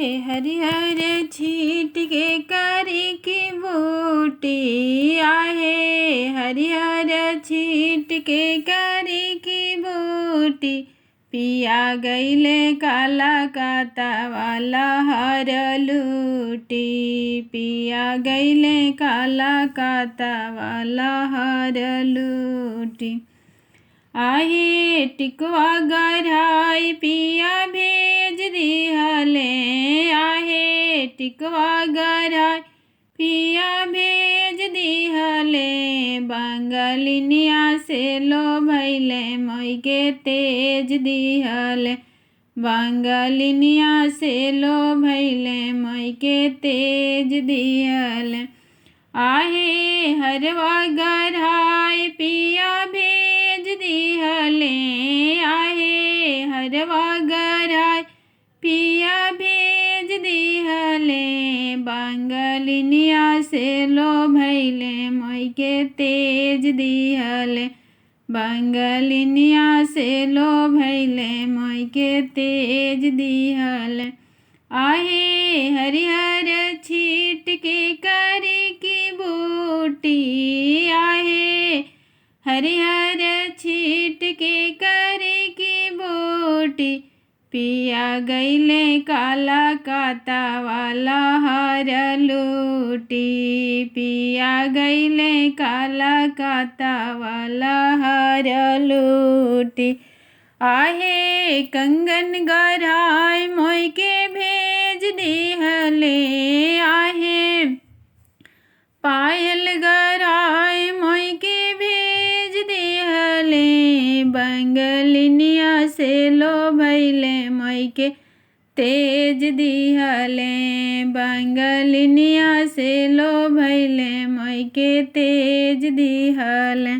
हरिहर छीट के करी की बूटी आहे। हरिहर छीट के करी की बूटी पिया गईले काला काता वाला हर लूटी। पिया गईले काला काता वाला हर लूटी। आहे टिकवा गराई पिया भेज दिहले। आहे टिकवा गराई पिया भेज दिहले। बंगलिनिया से लो भैले मोई के तेज दिहले। बंगलिनिया से लो भैले मोई के तेज दिहले। आहे हरवा गराई पिया भेज दिहले। आहे हरवा गराई पिया भेज दिहले। बंगलिनिया से लो भैले मोई के तेज दिहले। बंगलिनिया से लो भैले मोई के तेज दिहले। आहे हरिहर छीट के करी की बूटी। आहे हरिहर छीट के करी की बूटी पिया गईले काला काता वाला हर लूटी। पिया गईले काला काता वाला हर लूटी। आहे कंगन गराई मोई के भेज दिहले। आहे पायल गराई मोई के भेज दिहले। बंगलिनिया से लो भैले मोई के तेज दिहले। बंगलिनिया से लो भैले मोई के तेज दिहले।